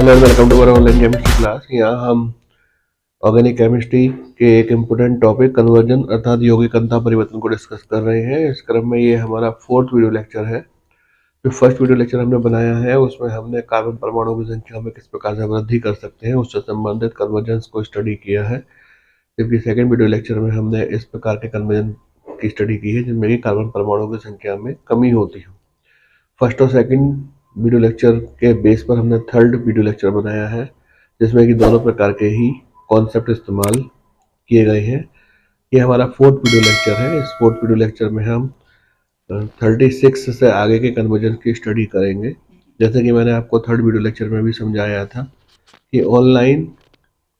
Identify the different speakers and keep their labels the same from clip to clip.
Speaker 1: Hello and welcome to our online chemistry class. यहाँ हम organic chemistry के एक इम्पोर्टेंट टॉपिक कन्वर्जन अर्थात यौगिक अंतः परिवर्तन को डिस्कस कर रहे हैं। इस क्रम में ये हमारा 4th वीडियो लेक्चर है। जो फर्स्ट वीडियो लेक्चर हमने बनाया है उसमें हमने कार्बन परमाणु की संख्या में किस प्रकार से वृद्धि कर सकते हैं उससे संबंधित कन्वर्जेंस को स्टडी किया है, जबकि सेकेंड वीडियो लेक्चर में हमने इस प्रकार के कन्वर्जन की स्टडी की है जिनमें कि कार्बन परमाणु की संख्या में कमी होती है। फर्स्ट और सेकंड वीडियो लेक्चर के बेस पर हमने थर्ड वीडियो लेक्चर बनाया है जिसमें कि दोनों प्रकार के ही कॉन्सेप्ट इस्तेमाल किए गए हैं। ये हमारा 4th वीडियो लेक्चर है। इस 4th वीडियो लेक्चर में हम 36 से आगे के कन्वर्जन की स्टडी करेंगे। जैसे कि मैंने आपको थर्ड वीडियो लेक्चर में भी समझाया था कि ऑनलाइन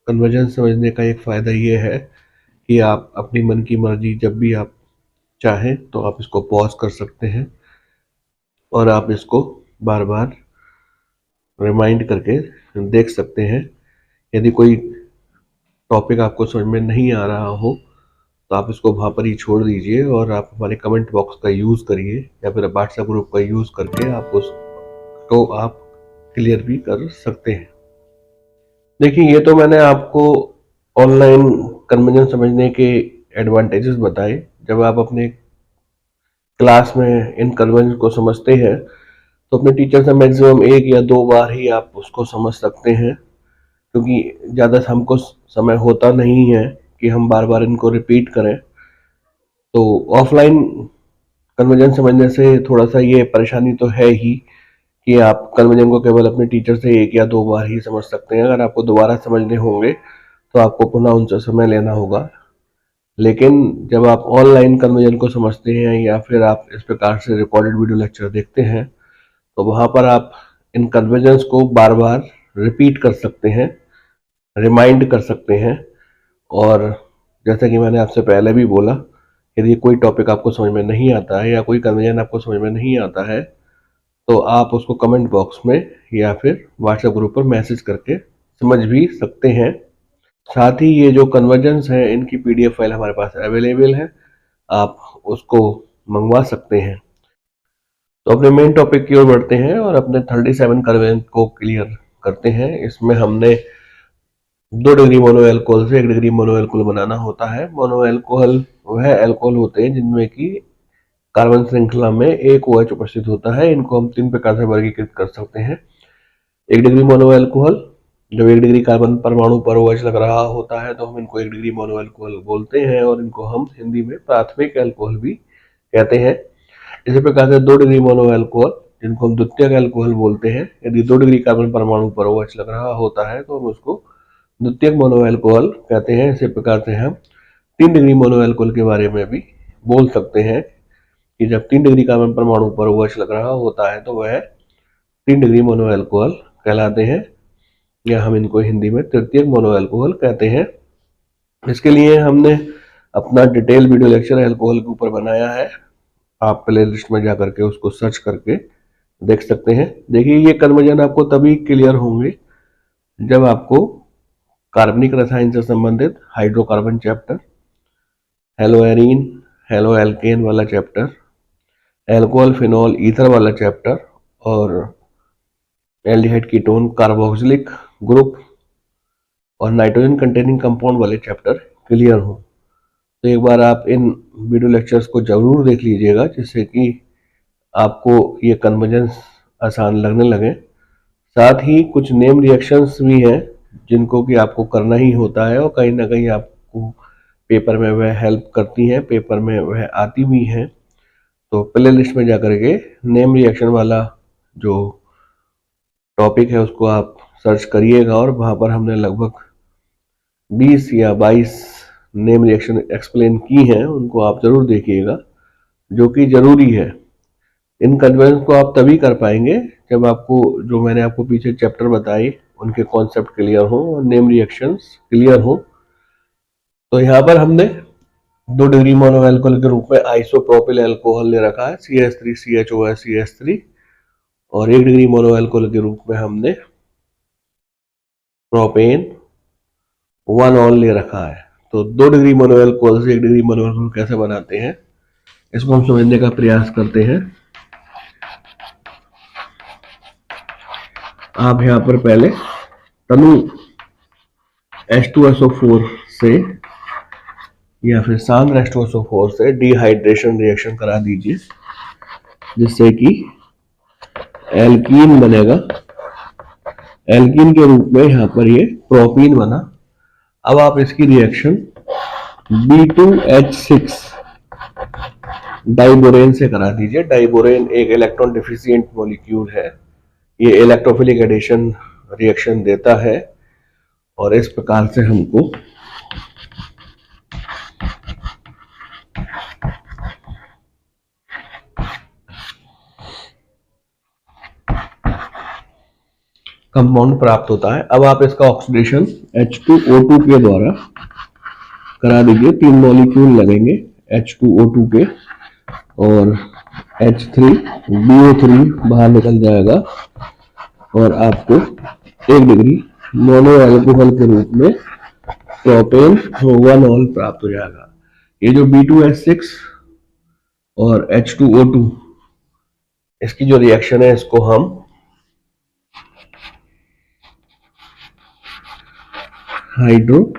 Speaker 1: कन्वर्जन समझने का एक फ़ायदा ये है कि आप अपनी मन की मर्जी जब भी आप चाहें तो आप इसको पॉज कर सकते हैं और आप इसको बार बार रिमाइंड करके देख सकते हैं। यदि कोई टॉपिक आपको समझ में नहीं आ रहा हो तो आप इसको वहाँ पर ही छोड़ दीजिए और आप हमारे कमेंट बॉक्स का यूज़ करिए या फिर व्हाट्सएप ग्रुप का यूज़ करके आप उसको आप क्लियर भी कर सकते हैं। देखिए, ये तो मैंने आपको ऑनलाइन कन्वर्जन समझने के एडवांटेजेस बताए। जब आप अपने क्लास में इन कन्वर्जन को समझते हैं तो अपने टीचर से मैक्सिमम 1 या 2 बार ही आप उसको समझ सकते हैं, क्योंकि ज़्यादा हमको समय होता नहीं है कि हम बार बार इनको रिपीट करें। तो ऑफलाइन कन्वर्जन समझने से थोड़ा सा ये परेशानी तो है ही कि आप कन्वर्जन को केवल अपने टीचर से 1 या 2 बार ही समझ सकते हैं। अगर आपको दोबारा समझने होंगे तो आपको पुनः उनसे समय लेना होगा। लेकिन जब आप ऑनलाइन कन्वर्जन को समझते हैं या फिर आप इस प्रकार से रिकॉर्डेड वीडियो लेक्चर देखते हैं तो वहाँ पर आप इन कन्वर्जन्स को बार बार रिपीट कर सकते हैं, रिमाइंड कर सकते हैं। और जैसे कि मैंने आपसे पहले भी बोला, यदि कोई टॉपिक आपको समझ में नहीं आता है या कोई कन्वर्जन आपको समझ में नहीं आता है तो आप उसको कमेंट बॉक्स में या फिर व्हाट्सएप ग्रुप पर मैसेज करके समझ भी सकते हैं। साथ ही ये जो कन्वर्जन्स हैं इनकी PDF फाइल हमारे पास अवेलेबल है, आप उसको मंगवा सकते हैं। तो अपने मेन टॉपिक की ओर बढ़ते हैं और अपने 37 कन्वर्जन को क्लियर करते हैं। इसमें हमने 2 डिग्री मोनो एल्कोहल से 1 डिग्री मोनो एल्कोहल बनाना होता है। मोनो एल्कोहल वह एल्कोहल होते हैं जिनमें कि कार्बन श्रृंखला में एक OH उपस्थित होता है। इनको हम 3 प्रकार से वर्गीकृत कर सकते हैं। 1 डिग्री मोनो एल्कोहल, जब 1 डिग्री कार्बन परमाणु पर OH लग रहा होता है तो हम इनको 1 डिग्री मोनो एल्कोहल बोलते हैं और इनको हम हिंदी में प्राथमिक एल्कोहल भी कहते हैं। इसी प्रकार से 2 डिग्री मोनो एल्कोहल जिनको हम द्वितीयक एल्कोहल बोलते हैं। यदि 2 डिग्री कार्बन परमाणु पर OH लग रहा होता है तो हम उसको द्वितीयक मोनो एल्कोहल कहते हैं। इसी प्रकार से हम 3 डिग्री मोनो एल्कोहल के बारे में भी बोल सकते हैं कि जब 3 डिग्री कार्बन परमाणु पर OH लग रहा होता है तो वह 3 डिग्री मोनो एल्कोहल कहलाते हैं, या हम इनको हिंदी में तृतीयक मोनो एल्कोहल कहते हैं। इसके लिए हमने अपना डिटेल वीडियो लेक्चर एल्कोहल के ऊपर बनाया है। आप प्ले लिस्ट में जाकर के उसको सर्च करके देख सकते हैं। देखिए, ये कन्वर्जन आपको तभी क्लियर होंगे जब आपको कार्बनिक रसायन से संबंधित hydrocarbon chapter, hello arene, halo alkane वाला चैप्टर, एल्कोहल फिनॉल ईथर वाला चैप्टर और एल्डिहाइड कीटोन कार्बोक्सिलिक ग्रुप और नाइट्रोजन कंटेनिंग कंपाउंड वाले चैप्टर क्लियर हो। तो एक बार आप इन वीडियो लेक्चर्स को जरूर देख लीजिएगा जिससे कि आपको ये कन्वर्जेंस आसान लगने लगे। साथ ही कुछ नेम रिएक्शंस भी हैं जिनको कि आपको करना ही होता है और कहीं ना कहीं आपको पेपर में वह हेल्प करती हैं, पेपर में वह आती भी हैं। तो प्ले लिस्ट में जाकर के नेम रिएक्शन वाला जो टॉपिक है उसको आप सर्च करिएगा और वहाँ पर हमने लगभग 20 या 22 नेम रिएक्शन एक्सप्लेन की हैं, उनको आप जरूर देखिएगा, जो कि जरूरी है। इन कन्वर्जन को आप तभी कर पाएंगे जब आपको जो मैंने आपको पीछे चैप्टर बताए उनके कॉन्सेप्ट क्लियर हो और नेम रिएक्शंस क्लियर हो। तो यहाँ पर हमने 2 डिग्री मोनो एल्कोहल के रूप में आइसोप्रोपिल एल्कोहल ले रखा है CH3CHOS CH3 और 1 डिग्री मोनो एल्कोहल के रूप में हमने प्रोपेन 1 ऑल ले रखा है। तो 2 डिग्री मोनो एल्कोहल से 1 डिग्री मोनो एल्कोहल कैसे बनाते हैं इसको हम समझने का प्रयास करते हैं। आप यहाँ पर पहले तनु H2SO4 से या फिर सांद्र H2SO4 से डिहाइड्रेशन रिएक्शन करा दीजिए, जिससे कि एल्कीन बनेगा। एल्कीन के रूप में यहाँ पर ये प्रोपीन बना। अब आप इसकी रिएक्शन B2H6 डाइबोरेन से करा दीजिए। डाइबोरेन एक इलेक्ट्रॉन डिफिशिएंट मॉलिक्यूल है। ये इलेक्ट्रोफिलिक एडिशन रिएक्शन देता है और इस प्रकार से हमको कंपाउंड प्राप्त होता है। अब आप इसका ऑक्सीडेशन H2O2 के द्वारा करा दीजिए। 3 मॉलिक्यूल लगेंगे H2O2 के और H3BO3 बाहर निकल जाएगा और आपको 1 डिग्री मोनो एल्कोहल के रूप में प्रोपेन 1 प्राप्त हो जाएगा। ये जो B2H6 और H2O2 इसकी जो रिएक्शन है, इसको हम हाइड्रोबोरेशन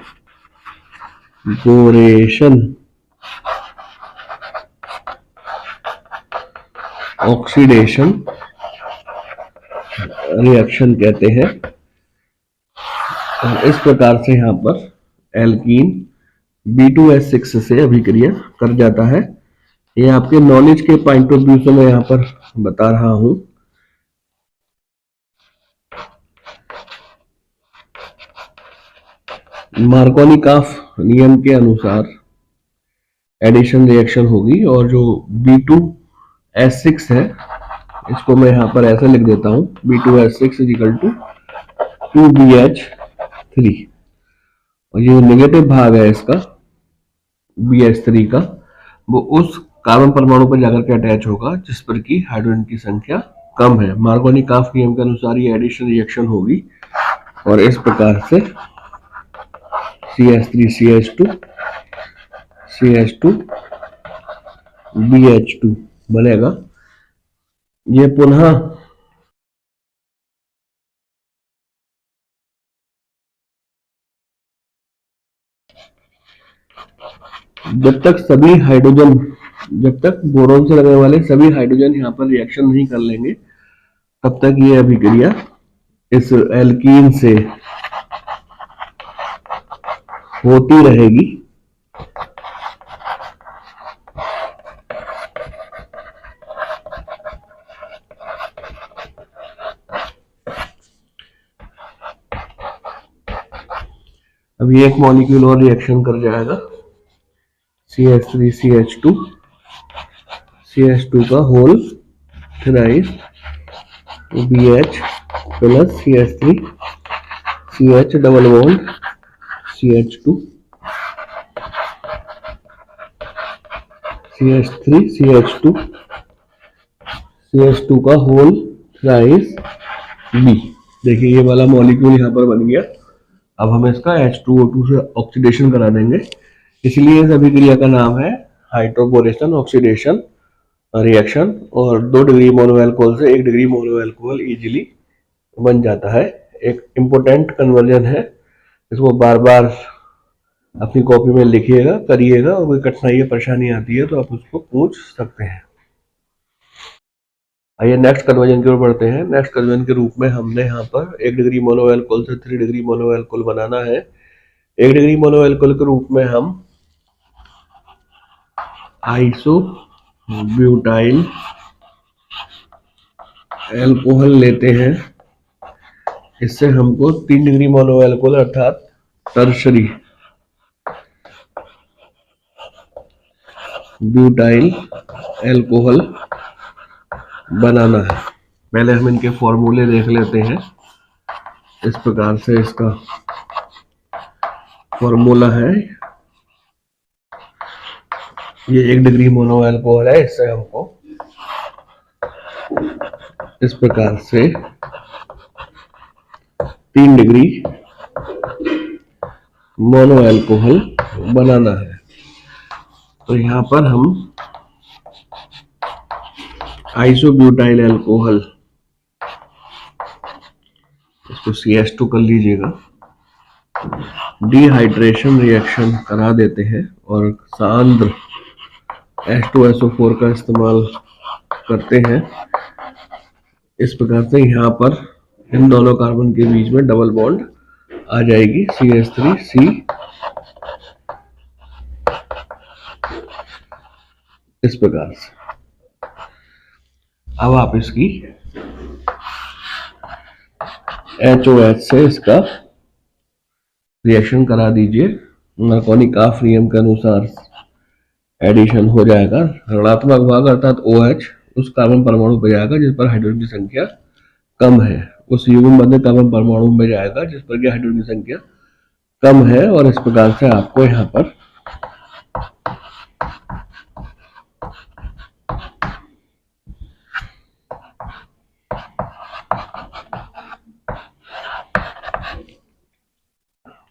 Speaker 1: ऑक्सीडेशन रिएक्शन कहते हैं। और इस प्रकार से यहाँ पर एल्कीन B2H6 से अभिक्रिया कर जाता है। ये आपके नॉलेज के पॉइंट ऑफ व्यू से मैं यहाँ पर बता रहा हूं। मार्कोनी-काफ नियम के अनुसार एडिशन रिएक्शन होगी और जो B2H6 है, इसको मैं यहाँ पर ऐसे लिख देता हूँ, B2H6 = 2BH3 और ये नेगेटिव भाग है इसका BH3 का, वो उस कार्बन परमाणु पर जाकर के अटैच होगा जिस पर की हाइड्रोजन की संख्या कम है। मार्कोनी-काफ नियम के अनुसार ये एडिशन रिएक्शन होगी और इस प्रकार से CH3CH2 CH2 BH2 बनेगा। ये पुनः जब तक बोरोन से लगने वाले सभी हाइड्रोजन यहाँ पर रिएक्शन नहीं कर लेंगे, तब तक ये अभिक्रिया इस एल्कीन से होती रहेगी। अभी एक मॉलिक्यूल और रिएक्शन कर जाएगा, CH3CH2 CH2 का whole thrice BH plus CH3 CH double bond CH2 CH3 CH2 का होल थ्राइस B। देखिए ये वाला मॉलिक्यूल यहाँ पर बन गया। अब हम इसका H2O2 से ऑक्सीडेशन करा देंगे, इसलिए इस अभिक्रिया का नाम है हाइड्रोबोरेशन ऑक्सीडेशन रिएक्शन। और 2 डिग्री मोनो अल्कोहल से 1 डिग्री मोनो अल्कोहल इजीली बन जाता है। एक इम्पोर्टेंट कन्वर्जन है, इसको बार बार अपनी कॉपी में लिखिएगा, करिएगा और कोई कठिनाई या परेशानी आती है तो आप उसको पूछ सकते हैं। आइए नेक्स्ट कन्वर्जन की ओर बढ़ते हैं। नेक्स्ट कन्वर्जन के रूप में हमने यहाँ पर 1 डिग्री मोनो अल्कोहल से 3 डिग्री मोनो अल्कोहल बनाना है। 1 डिग्री मोनो अल्कोहल के रूप में हम आइसोब्यूटाइल अल्कोहल लेते हैं। इससे हमको 3 डिग्री मोनो अल्कोहल अर्थात टर्शरी ब्यूटाइल अल्कोहल बनाना है। पहले हम इनके फॉर्मूले देख लेते हैं। इस प्रकार से इसका फॉर्मूला है, ये 1 डिग्री मोनो अल्कोहल है, इससे हमको इस प्रकार से 3 डिग्री मोनो अल्कोहल बनाना है। तो यहाँ पर हम आइसोब्यूटाइल अल्कोहल इसको CH2 कर लीजिएगा। डिहाइड्रेशन रिएक्शन करा देते हैं और सांद्र H2SO4 का इस्तेमाल करते हैं। इस प्रकार से यहाँ पर इन दोनों कार्बन के बीच में डबल बॉन्ड आ जाएगी CH3C। इस प्रकार से अब आप इसकी HOH से इसका रिएक्शन करा दीजिए। मार्कोनी काफ नियम के अनुसार एडिशन हो जाएगा। ऋणात्मक भाग अर्थात OH उस कार्बन परमाणु पर जाएगा जिस पर हाइड्रोजन की संख्या कम है, उस युग्म बंधन कार्बन परमाणु में जाएगा जिस पर की हाइड्रोजन की संख्या कम है। और इस प्रकार से आपको यहाँ पर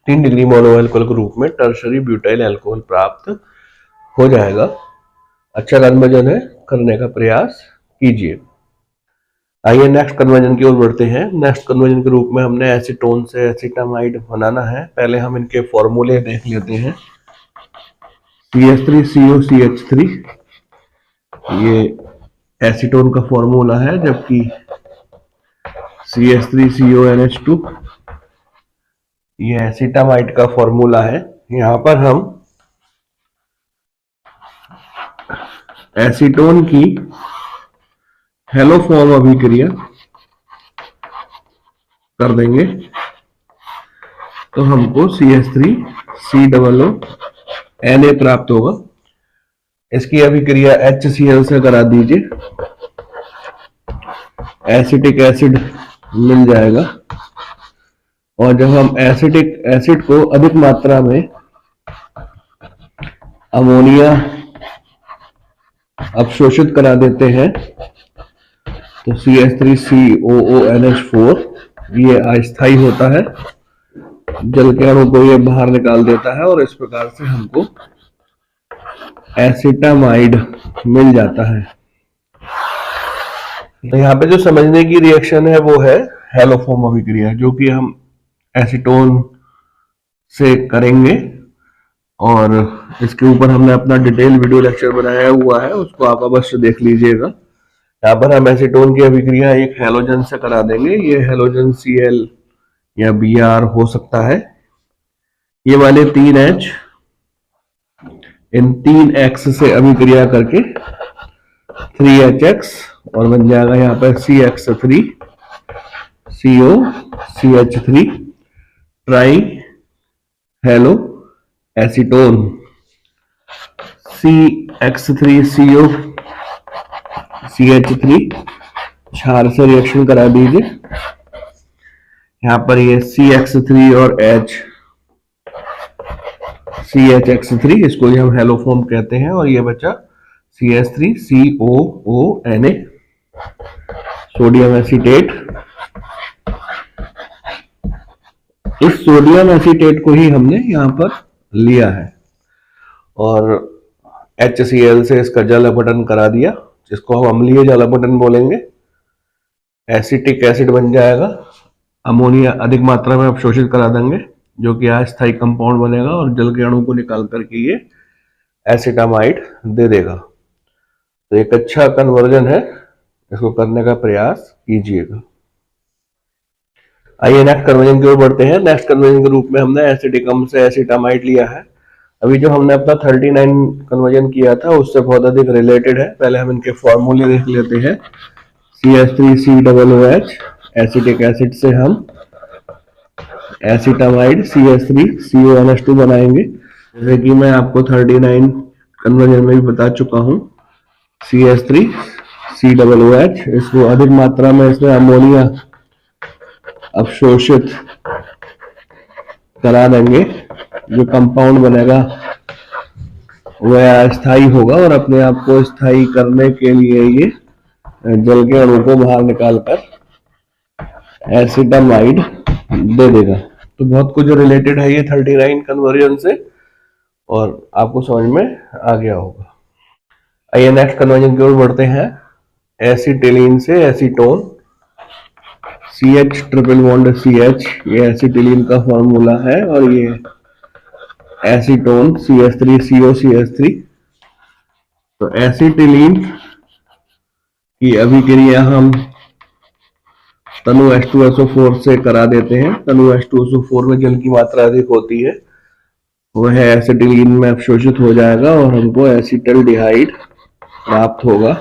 Speaker 1: तीन डिग्री मोनो अल्कोहल के रूप में टर्शरी ब्यूटाइल अल्कोहल प्राप्त हो जाएगा। अच्छा कन्वर्जन है, करने का प्रयास कीजिए। आइए नेक्स्ट कन्वर्जन की ओर बढ़ते हैं। नेक्स्ट कन्वर्जन के रूप में हमने एसीटोन से एसिटामाइड बनाना है। पहले हम इनके फॉर्मूले देख लेते हैं। CH3COCH3 ये एसीटोन का फॉर्मूला है, जबकि CH3CONH2 ये एसिटामाइड का फॉर्मूला है। यहाँ पर हम एसीटोन की हेलोफॉर्म अभिक्रिया कर देंगे तो हमको CH3COO Na प्राप्त होगा। इसकी अभिक्रिया HCl से करा दीजिए, एसिटिक एसिड मिल जाएगा। और जब हम एसिटिक एसिड को अधिक मात्रा में अमोनिया अवशोषित करा देते हैं तो CH3COONH4 ये अस्थायी होता है, जल के अणु को ये बाहर निकाल देता है और इस प्रकार से हमको एसिटामाइड मिल जाता है। तो यहाँ पे जो समझने की रिएक्शन है वो है हेलोफॉर्म अभिक्रिया, जो कि हम एसीटोन से करेंगे और इसके ऊपर हमने अपना डिटेल वीडियो लेक्चर बनाया हुआ है, उसको आप अवश्य देख लीजिएगा। यहाँ पर हम एसीटोन की अभिक्रिया एक हेलोजन से करा देंगे। ये हेलोजन Cl या Br हो सकता है। ये वाले 3H इन 3X से अभिक्रिया करके 3HX और बन जाएगा यहाँ पर CX3COCH3 try hello acetone. CX3COCH3 क्षार से रिएक्शन करा दीजिए। यहाँ पर ये CX3 और CHX3, इसको हम हेलोफॉर्म कहते हैं। और ये बचा CH3COONA सोडियम एसीटेट। इस सोडियम एसीटेट को ही हमने यहाँ पर लिया है और HCl से इसका जल अपघटन करा दिया, जिसको हम अम्लीय जल अपघटन बोलेंगे। एसिटिक एसिड बन जाएगा। अमोनिया अधिक मात्रा में अवशोषित करा देंगे, जो कि अस्थायी कंपाउंड बनेगा और जल के अणु को निकाल करके ये एसिटामाइड दे देगा। तो एक अच्छा कन्वर्जन है, इसको करने का प्रयास कीजिएगा। आइए नेक्स्ट कन्वर्जन की ओर बढ़ते हैं। नेक्स्ट कन्वर्जन के रूप में हमने एसिटिकम से एसिटामाइड लिया है। अभी जो हमने अपना 39 कन्वर्जन किया था उससे बहुत अधिक रिलेटेड है। पहले हम इनके फॉर्मूले देख लेते हैं। CH3COOH एसिटिक एसिड से हम एसिटामाइड CH3CONH2 बनाएंगे। जैसे कि मैं आपको 39 कन्वर्जन में भी बता चुका हूं। CH3COOH, इसको अधिक मात्रा में इसमें अमोनिया अवशोषित करा देंगे। जो कंपाउंड बनेगा वह अस्थायी होगा और अपने आप को स्थायी करने के लिए ये जल के अणु को बाहर निकालकर एसिटामाइड दे देगा। तो बहुत कुछ रिलेटेड है ये 39 कन्वर्जन से और आपको समझ में आ गया होगा। आइए नेक्स्ट कन्वर्जन की ओर बढ़ते हैं। एसिटिलीन से acetone CH triple bond CH, ये एसिटिलीन का फॉर्मूला है, और ये एसीटोन CH3CO CH3। तो एसिटिलीन की अभिक्रिया हम तनु H2SO4 से करा देते हैं। तनु H2SO4 में जल की मात्रा अधिक होती है, वह एसिटिलीन में अवशोषित हो जाएगा और हमको एसिटल्डिहाइड प्राप्त होगा।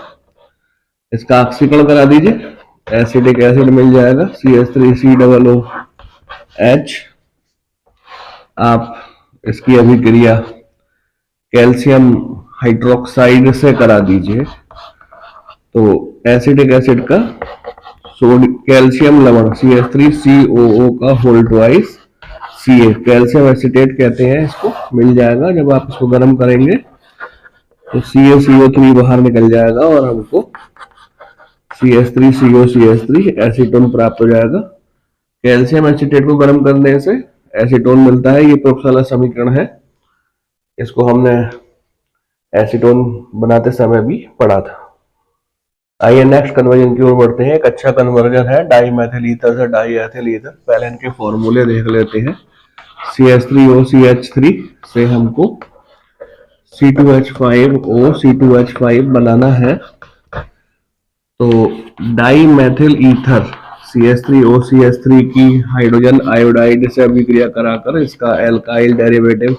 Speaker 1: इसका ऑक्सीकरण करा दीजिए, एसिटिक एसिड मिल जाएगा CH3COOH। आप इसकी अभिक्रिया कैल्शियम हाइड्रोक्साइड से करा दीजिए, तो एसिटिक एसिड का कैल्शियम लवण CH3COO का whole twice Ca, calcium acetate कहते हैं इसको, मिल जाएगा। जब आप इसको गर्म करेंगे तो CaCO3 बाहर निकल जाएगा और हमको CH3COCH3 एसीटोन प्राप्त हो जाएगा। कैल्शियम एसिटेट को गर्म करने से एसीटोन मिलता है। ये प्रयोगशाला समीकरण है, इसको हमने एसीटोन बनाते समय भी पढ़ा था। आइए नेक्स्ट कन्वर्जन की ओर बढ़ते हैं। एक अच्छा कन्वर्जन है डाई मैथिल ईथर से डाई एथिल ईथर। पहले इनके फॉर्मूले देख लेते हैं। CH3OCH3 से हमको C2H5O बनाना है, तो डाई मैथिल ईथर CH3OCH3 की हाइड्रोजन आयोडाइड से अभिक्रिया कराकर इसका एल्काइल डेरिवेटिव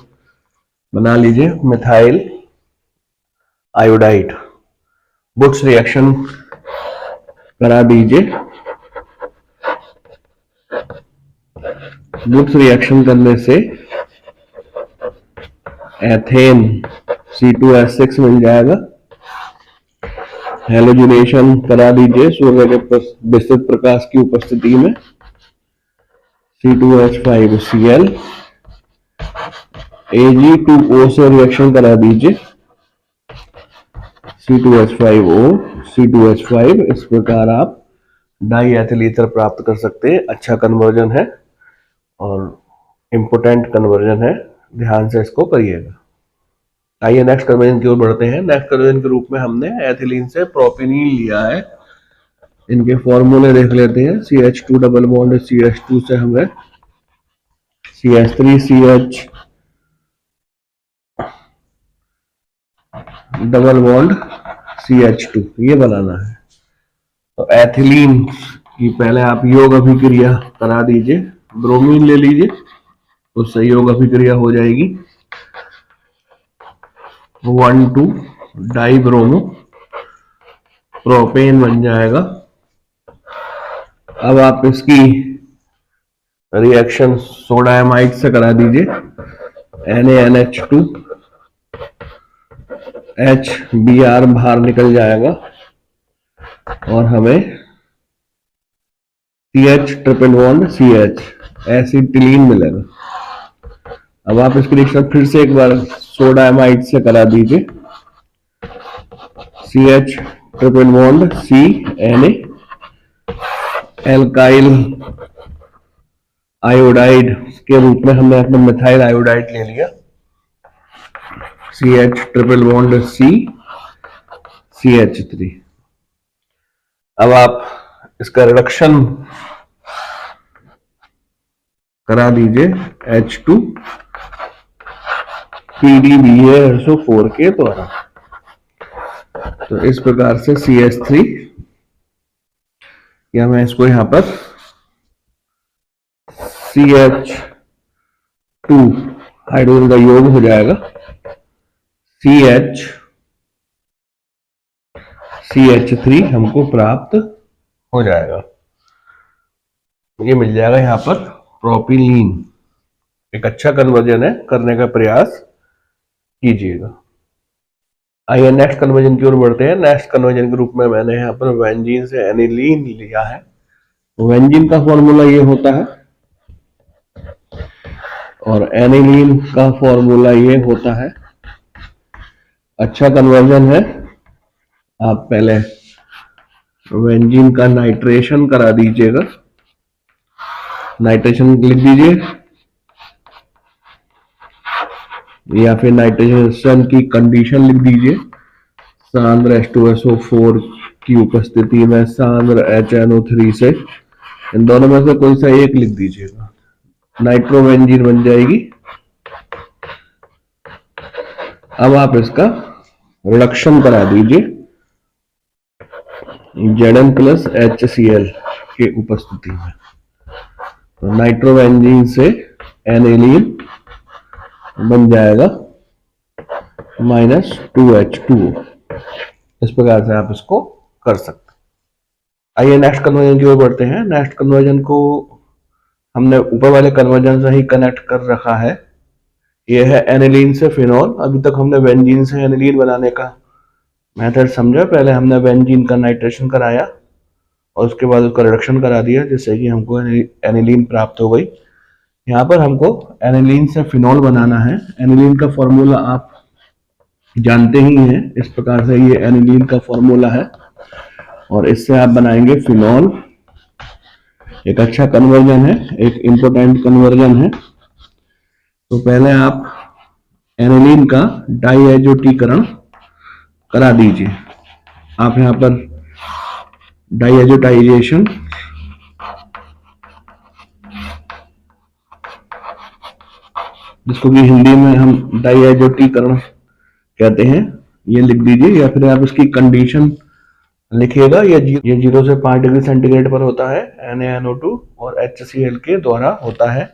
Speaker 1: बना लीजिए, मिथाइल आयोडाइड। बुट्स रिएक्शन करा दीजिए। बुट्स रिएक्शन करने से एथेन C2H6 मिल जाएगा। हेलोजिनेशन करा दीजिए सूर्य के विस्तृत प्रकाश की उपस्थिति में, C2H5Cl। Ag2O से रिएक्शन करा दीजिए, C2H5O C2H5। इस प्रकार आप डाई एथिल ईथर प्राप्त कर सकते हैं। अच्छा कन्वर्जन है और इम्पोर्टेंट कन्वर्जन है, ध्यान से इसको करिएगा। आइए नेक्स्ट कन्वर्जन की ओर बढ़ते हैं। नेक्स्ट कन्वर्जन के रूप में हमने एथिलीन से प्रोपेनिल लिया है। इनके फॉर्मूले देख लेते हैं। CH2 डबल बॉन्ड CH2 से हमें CH3CH डबल बॉन्ड CH2 ये बनाना है। तो एथिलीन की पहले आप योग अभिक्रिया करा दीजिए। ब्रोमीन ले लीजिए, उससे योग अभिक्रिया हो जाएगी 1,2 डाई ब्रोमो, प्रोपेन बन जाएगा। अब आप इसकी रिएक्शन सोडाइमाइड से करा दीजिए, NaNH2 HBr बाहर निकल जाएगा और हमें CH triple bond CH acetylene मिलेगा। अब आप इसकी रिएक्शन फिर से एक बार सोडाइमाइड से करा दीजिए, CH triple bond C Na, alkyl iodide के रूप में हमने अपना मिथाइल आयोडाइड ले लिया, CH triple bond C CH3। अब आप इसका रिडक्शन करा दीजिए H2 PDBA4 के द्वारा। तो इस प्रकार से CH3, या मैं इसको यहां पर CH2 हाइड्रोजन का योग हो जाएगा, CH3 हमको प्राप्त हो जाएगा। ये मिल जाएगा यहां पर प्रोपिलीन। एक अच्छा कन्वर्जन है, करने का प्रयास कीजिएगा। आइए नेक्स्ट कन्वर्जन की ओर बढ़ते हैं। नेक्स्ट कन्वर्जन के रूप में मैंने यहाँ पर वेंजीन से एनिलीन लिया है। वेंजीन का फॉर्मूला ये होता है और एनिलीन का फॉर्मूला ये होता है। अच्छा कन्वर्जन है। आप पहले वेंजीन का नाइट्रेशन करा दीजिएगा, नाइट्रेशन लिख दीजिए, या फिर नाइट्रेशन की कंडीशन लिख दीजिए। सांद्र H2SO4 की उपस्थिति में सांद्र HNO3 से इन दोनों में से कोई सा एक लिख दीजिएगा। नाइट्रोबेंजीन बन जाएगी। अब आप इसका रिडक्शन करा दीजिए Zn प्लस HCl के उपस्थिति में। तो नाइट्रोबेंजीन से एनिलीन बन जाएगा -2H2O। इस प्रकार से आप इसको कर सकते हैं। आइए नेक्स्ट कन्वर्जन की ओर बढ़ते हैं। नेक्स्ट कन्वर्जन को हमने ऊपर वाले कन्वर्जन से ही कनेक्ट कर रखा है। यह है एनिलीन से फिनॉल। अभी तक हमने बेंजीन से एनिलीन बनाने का मेथड समझा। पहले हमने बेंजीन का नाइट्रेशन कराया और उसके बाद उसका रिडक्शन करा दिया, जिससे कि हमको एनिलीन प्राप्त हो गई। यहाँ पर हमको एनिलीन से फिनॉल बनाना है। एनिलीन का फॉर्मूला आप जानते ही हैं। इस प्रकार से ये एनिलीन का फॉर्मूला है और इससे आप बनाएंगे फिनॉल। एक अच्छा कन्वर्जन है, एक इंपॉर्टेंट कन्वर्जन है। तो पहले आप एनिलीन का डाईएजोटीकरण करा दीजिए। आप यहाँ पर डाईएजोटाइजेशन जिसको कि हिंदी में हम डाईएजोटीकरण कहते हैं, ये लिख दीजिए। या फिर आप इसकी कंडीशन लिखिएगा। ये 0 से 5 डिग्री सेंटीग्रेड पर होता है NaNO2 और HCl के द्वारा होता है।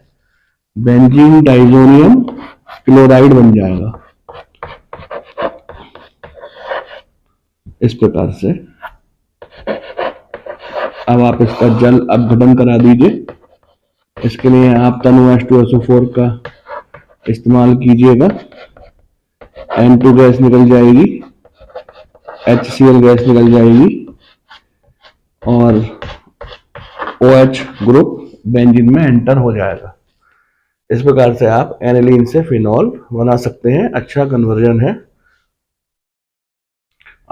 Speaker 1: बेंजीन डाइजोनियम क्लोराइड बन जाएगा इस प्रकार से। अब आप इसका जल अपघटन करा दीजिए। इसके लिए आप तनु H2SO4 का इस्तेमाल कीजिएगा। N2 गैस निकल जाएगी, HCl गैस निकल जाएगी और OH ग्रुप बेंजीन में एंटर हो जाएगा। इस प्रकार से आप एनिलीन से फिनॉल बना सकते हैं। अच्छा कन्वर्जन है।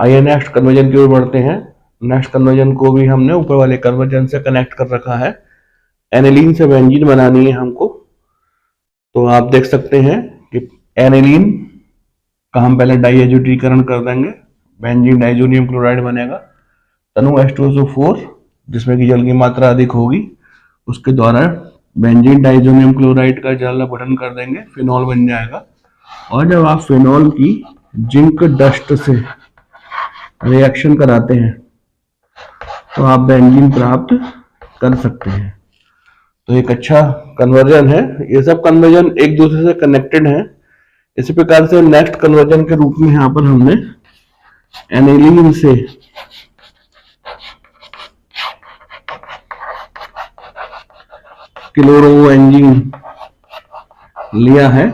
Speaker 1: आइए नेक्स्ट कन्वर्जन की ओर बढ़ते हैं। नेक्स्ट कन्वर्जन को भी हमने ऊपर वाले कन्वर्जन से कनेक्ट कर रखा है। एनिलीन से बेंजीन बनानी है हमको। तो आप देख सकते हैं कि एनिलीन का हम पहले डाईएजोटीकरण कर देंगे। बेंजीन डाइजोनियम क्लोराइड बनेगा। तनु H2SO4 जिसमें कि जल की मात्रा अधिक होगी, उसके द्वारा बेंजीन डाइजोनियम क्लोराइड का जल अपघटन कर देंगे, फिनॉल बन जाएगा। और जब आप फिनॉल की जिंक डस्ट से रिएक्शन कराते हैं तो आप बेंजीन प्राप्त कर सकते हैं। तो एक अच्छा कन्वर्जन है। ये सब कन्वर्जन एक दूसरे से कनेक्टेड है। इसी प्रकार से नेक्स्ट कन्वर्जन के रूप में यहाँ पर हमने एनिलीन से क्लोरोबेंजीन लिया है।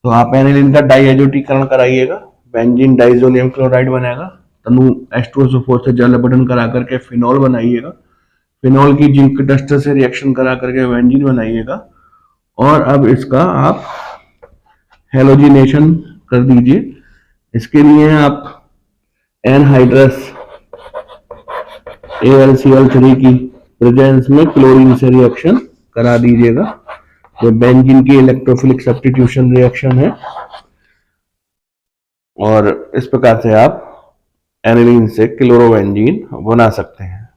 Speaker 1: तो आप एनिलीन का डाईएजोटीकरण कराइएगा। बेंजीन डाइजोनियम क्लोराइड बनेगा। तनु H2SO4 से जल अपघटन करा करके फिनॉल बनाइएगा। फिनॉल की जिंक डस्ट से रिएक्शन करा करके बेंजीन बनाइएगा। और अब इसका आप हेलोजिनेशन कर दीजिए। इसके लिए आप एनहाइड्रस AlCl3 की प्रेजेंस में क्लोरीन से रिएक्शन करा दीजिएगा। जो बेंजीन की इलेक्ट्रोफिलिक सब्स्टिट्यूशन रिएक्शन है। और इस प्रकार से आप एनिलीन से क्लोरोबेंजीन बना सकते हैं।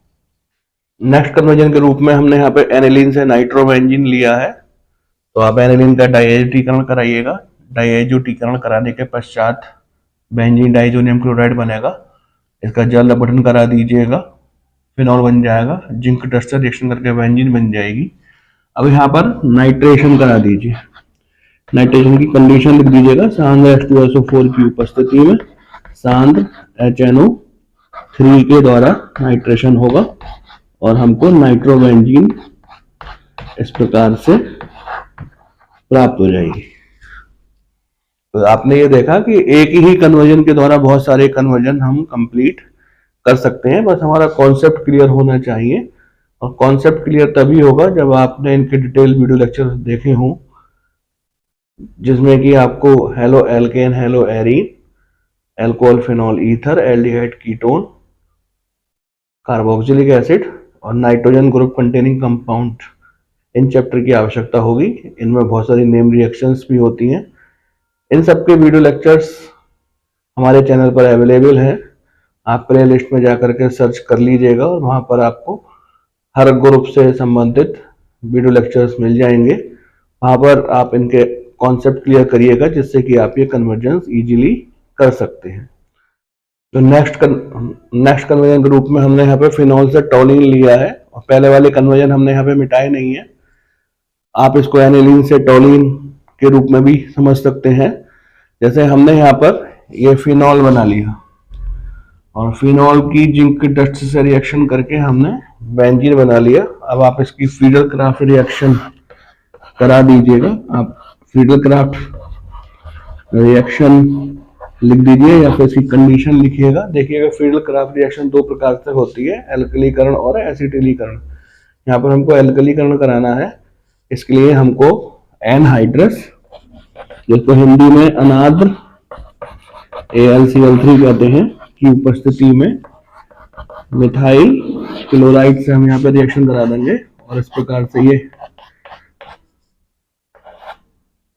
Speaker 1: नेक्स्ट कन्वर्जन के रूप में हमने यहाँ पे एनिलीन से नाइट्रोबेंजीन लिया है। तो आप एनिलीन का डाईएजोटीकरण कराइएगा। डाईएजोटीकरण कराने के पश्चात बेंजीन डाइजोनियम क्लोराइड बनेगा। इसका जल अपघटन करा दीजिएगा, फिनॉल बन जाएगा। जिंक डस्ट से रिएक्शन करके बेंजीन बन जाएगी। अब यहाँ पर नाइट्रेशन करा दीजिए। नाइट्रेशन की कंडीशन लिख दीजिएगा। सांद्र H2SO4 की उपस्थिति में सांद्र HNO3 के द्वारा नाइट्रेशन होगा और हमको नाइट्रोबेंजीन इस प्रकार से प्राप्त हो जाएगी। तो आपने ये देखा कि एक ही कन्वर्जन के द्वारा बहुत सारे कन्वर्जन हम कंप्लीट कर सकते हैं। बस हमारा कॉन्सेप्ट क्लियर होना चाहिए। और कॉन्सेप्ट क्लियर तभी होगा जब आपने इनके डिटेल वीडियो लेक्चर देखे हों, जिसमें कि आपको halo alkane, halo arene, alcohol, phenol, ether, aldehyde, ketone, carboxylic acid और नाइट्रोजन ग्रुप कंटेनिंग कंपाउंड इन चैप्टर की आवश्यकता होगी। इनमें बहुत सारी नेम रिएक्शंस भी होती हैं। इन सब के वीडियो लेक्चर्स हमारे चैनल पर अवेलेबल हैं। आप प्ले लिस्ट में जाकर के सर्च कर लीजिएगा और वहाँ पर आपको हर ग्रुप से संबंधित वीडियो लेक्चर्स मिल जाएंगे। वहाँ पर आप इनके कॉन्सेप्ट क्लियर करिएगा जिससे कि आप ये कन्वर्जेंस इजीली कर सकते हैं। तो नेक्स्ट कन्वर्जन ग्रुप में हमने यहाँ पे फिनॉल से टॉलिन लिया है और पहले वाले कन्वर्जन हमने यहाँ पे मिटाए नहीं है। आप इसको एनिलीन से टॉलिन के रूप में भी समझ सकते हैं। जैसे हमने यहाँ पर ये फिनॉल बना लिया और फिनॉल की जिंक डस्ट से रिएक्शन करके हमने बेंजीन बना लिया। अब आप इसकी फीडर क्राफ्ट रिएक्शन करा दीजिएगा। आप फीडर क्राफ्ट रिएक्शन लिख दीजिए या फिर इसकी कंडीशन लिखिएगा। देखिएगा फीडर क्राफ्ट रिएक्शन दो प्रकार से होती है, एल्कलीकरण और एसिटिलीकरण। यहाँ पर हमको एल्कलीकरण कराना है, इसके लिए हमको एनहाइड्रस, जिसको हिंदी में अनाद्र AlCl3 कहते हैं, की उपस्थिति में मिथाइल क्लोराइड से हम यहाँ पे रिएक्शन करा देंगे और इस प्रकार से ये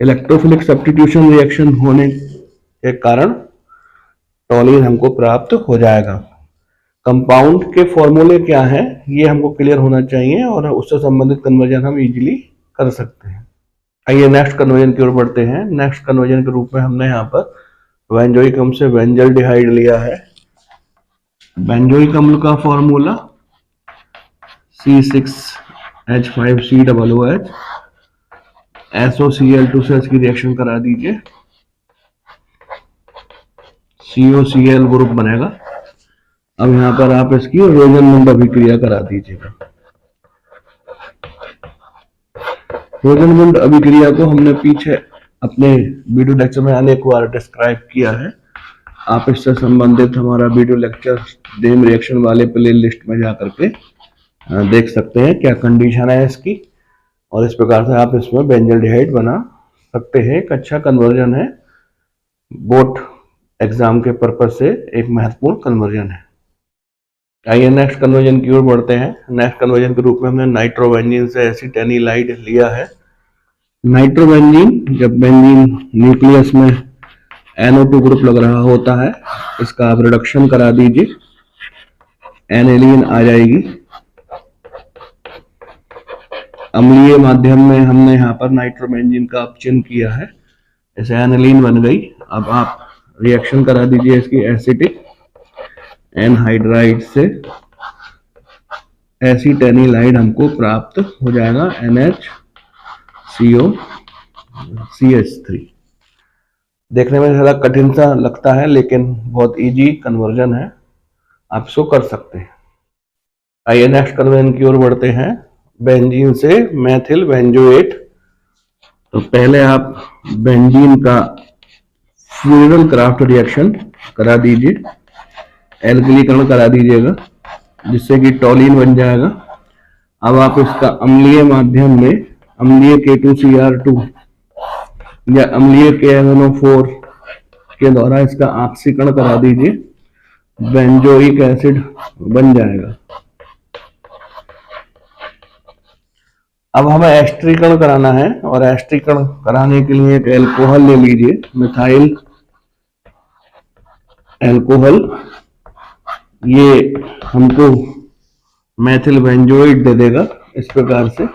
Speaker 1: इलेक्ट्रोफिलिक सब्स्टिट्यूशन रिएक्शन होने के कारण टॉलिन हमको प्राप्त हो जाएगा। कंपाउंड के फॉर्मूले क्या है ये हमको क्लियर होना चाहिए और उससे संबंधित कन्वर्जन हम इजीली कर सकते हैं। आइए नेक्स्ट कन्वर्जन की ओर बढ़ते हैं। नेक्स्ट कन्वर्जन के रूप में हमने यहाँ पर बेंजोइक अम्ल से बेंजल्डिहाइड लिया है। बेंजोइक अम्ल का फॉर्मूला C6H5COOH, SOCl2 से इसकी रिएक्शन करा दीजिए, COCl ग्रुप बनेगा। अब यहाँ पर आप इसकी रोजनमुंड अभिक्रिया करा दीजिएगा। रोजनमुंड अभिक्रिया को हमने पीछे अपने वीडियो लेक्चर में अनेक बार डिस्क्राइब किया है। आप इससे संबंधित हमारा वीडियो लेक्चर डेम रिएक्शन वाले प्ले लिस्ट में जाकर के देख सकते हैं क्या कंडीशन है इसकी, और इस प्रकार से आप इसमें बेंजल्डिहाइड बना सकते हैं। एक अच्छा कन्वर्जन है, बोर्ड एग्जाम के पर्पज से एक महत्वपूर्ण कन्वर्जन है। आइए नेक्स्ट कन्वर्जन की ओर बढ़ते हैं। नेक्स्ट कन्वर्जन के रूप में हमने नाइट्रोबेंजीन से एसिटेनिलाइड लिया है। नाइट्रोबेंजीन, जब बेंजीन न्यूक्लियस में NO2 ग्रुप लग रहा होता है, इसका आप रिडक्शन करा दीजिए, एनिलीन आ जाएगी। अम्लीय माध्यम में हमने यहाँ पर नाइट्रोबेंजीन का अपचयन किया है, जैसे एनिलीन बन गई। अब आप रिएक्शन करा दीजिए इसकी एसिटिक एनहाइड्राइड से, एसिटेनिलाइड हमको प्राप्त हो जाएगा, NHCOCH3। देखने में थोड़ा कठिन सा लगता है लेकिन बहुत इजी कन्वर्जन है, आप इसको कर सकते हैं। आइए नेक्स्ट कन्वर्जन की ओर बढ़ते हैं। बेंजीन से मेथिल बेंजोएट। तो पहले आप बेंजीन का फ्यूरल क्राफ्ट रिएक्शन करा दीजिए, एल्कलीकरण करा दीजिएगा जिससे कि टॉलिन बन जाएगा। अब आप इसका अम्लीय माध्यम में अम्लीय K2Cr2 या अम्लीय KMnO4 के द्वारा इसका ऑक्सीकरण करा दीजिए, बेंजोइक एसिड बन जाएगा। अब हमें एस्टरीकरण कराना है और एस्टरीकरण कराने के लिए एक एल्कोहल ले लीजिए, मिथाइल एल्कोहल। ये हमको मेथिल बेंजोइड दे देगा। इस प्रकार से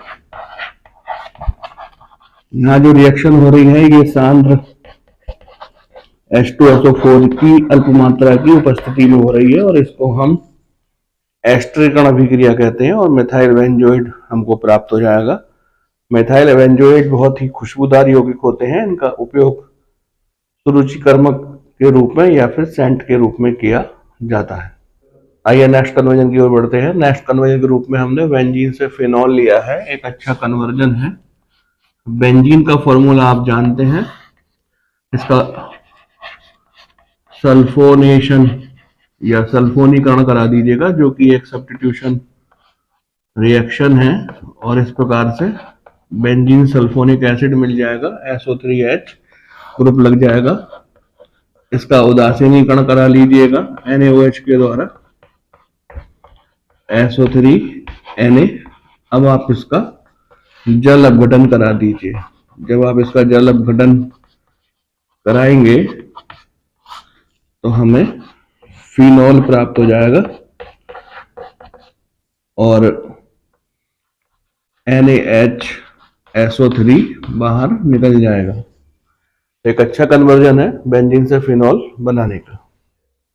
Speaker 1: यहाँ जो रिएक्शन हो रही है ये सांद्र H2SO4 की अल्प मात्रा की उपस्थिति में हो रही है और इसको हम एस्टरीकरण अभिक्रिया कहते हैं और मिथाइल बेंजोइड हमको प्राप्त हो जाएगा। मिथाइल बेंजोइड बहुत ही खुशबूदार यौगिक होते हैं, इनका उपयोग सुरुचिकर्मक के रूप में या फिर सेंट के रूप में किया जाता है। आइए नेक्स्ट कन्वर्जन की ओर बढ़ते हैं। नेक्स्ट कन्वर्जन के रूप में हमने बेंजीन से फिनॉल लिया है, एक अच्छा कन्वर्जन है। बेंजीन का फॉर्मूला आप जानते हैं, इसका सल्फोनेशन या सल्फोनीकरण करा दीजिएगा जो कि एक सब्स्टिट्यूशन रिएक्शन है और इस प्रकार से बेंजीन सल्फोनिक एसिड मिल जाएगा, SO3H ग्रुप लग जाएगा। इसका उदासीनीकरण करा लीजिएगा NaOH के द्वारा, SO3Na। अब आप इसका जल अपघटन करा दीजिए। जब आप इसका जल अपघटन कराएंगे तो हमें फिनॉल प्राप्त हो जाएगा और NaHSO3 बाहर निकल जाएगा। एक अच्छा कन्वर्जन है बेंजीन से फिनॉल बनाने का।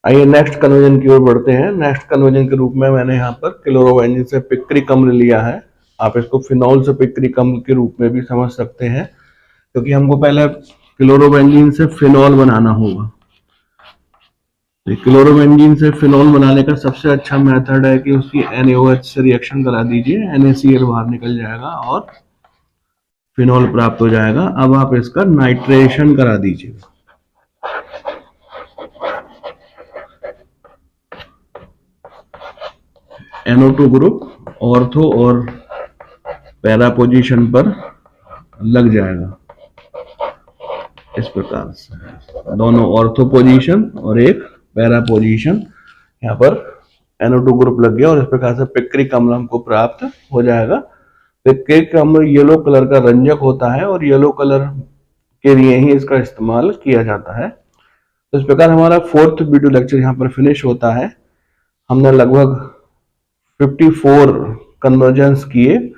Speaker 1: आइए नेक्स्ट कन्वर्जन की ओर बढ़ते हैं। नेक्स्ट कन्वर्जन के रूप में मैंने यहाँ पर क्लोरोबेंजीन से पिक्रिक अम्ल लिया है। आप इसको फिनॉल से पिक्रिक अम्ल के रूप में भी समझ सकते हैं, क्योंकि हमको पहले क्लोरोबेंजीन से फिनॉल बनाना होगा। क्लोरोबेंजीन से फिनॉल बनाने का सबसे अच्छा मेथड है कि उसकी NaOH से रिएक्शन करा दीजिए, NaCl बाहर निकल जाएगा और फिनॉल प्राप्त हो जाएगा। अब आप इसका नाइट्रेशन करा दीजिए। NO2 ग्रुप ऑर्थो और पैरा पोजीशन पर लग जाएगा इस प्रकार से, दोनों ऑर्थो पोजीशन और एक पैरा पोजीशन, यहाँ पर NO2 ग्रुप लग गया और इस प्रकार से पिक्रिक अम्ल हमको प्राप्त हो जाएगा। पिक्रिक अम्ल येलो कलर का रंजक होता है और येलो कलर के लिए ही इसका इस्तेमाल किया जाता है। तो इस प्रकार हमारा 4th वीडियो लेक्चर यहाँ पर फिनिश होता है। हमने लगभग 54 कन्वर्जेंस किए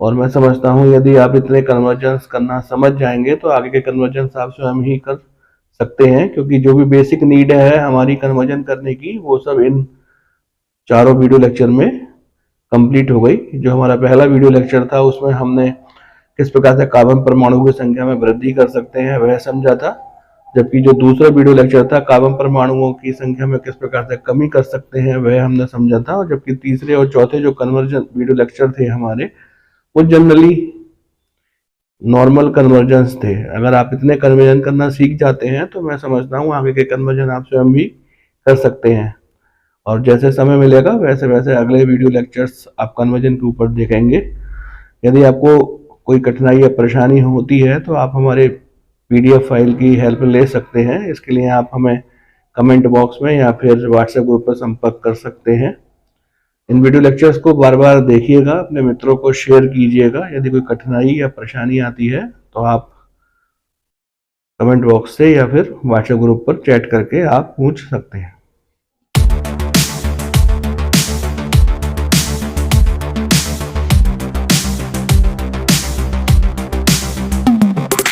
Speaker 1: और मैं समझता हूँ यदि आप इतने कन्वर्जेंस करना समझ जाएंगे तो आगे के कन्वर्जेंस आप स्वयं ही कर सकते हैं, क्योंकि जो भी बेसिक नीड है हमारी कन्वर्जन करने की वो सब इन चारों वीडियो लेक्चर में कंप्लीट हो गई। जो हमारा पहला वीडियो लेक्चर था उसमें हमने किस प्रकार से कार्बन परमाणु की संख्या में वृद्धि कर सकते हैं वह समझा था, जबकि जो दूसरा वीडियो लेक्चर था कार्बन परमाणुओं की संख्या में किस प्रकार से कमी कर सकते हैं वह हमने समझा था। और जबकि तीसरे और चौथे जो कन्वर्जन वीडियो लेक्चर थे हमारे वो जनरली नॉर्मल कन्वर्जेंस थे। अगर आप इतने कन्वर्जन करना सीख जाते हैं तो मैं समझता हूँ आगे के कन्वर्जन आप स्वयं भी कर सकते हैं। और जैसे समय मिलेगा वैसे वैसे अगले वीडियो लेक्चर्स आप कन्वर्जन के ऊपर देखेंगे। यदि आपको कोई कठिनाई या परेशानी होती है तो आप हमारे PDF फाइल की हेल्प ले सकते हैं। इसके लिए आप हमें कमेंट बॉक्स में या फिर व्हाट्सएप ग्रुप पर संपर्क कर सकते हैं। इन वीडियो लेक्चर्स को बार बार देखिएगा, अपने मित्रों को शेयर कीजिएगा। यदि कोई कठिनाई या परेशानी आती है तो आप कमेंट बॉक्स से या फिर व्हाट्सएप ग्रुप पर चैट करके आप पूछ सकते हैं।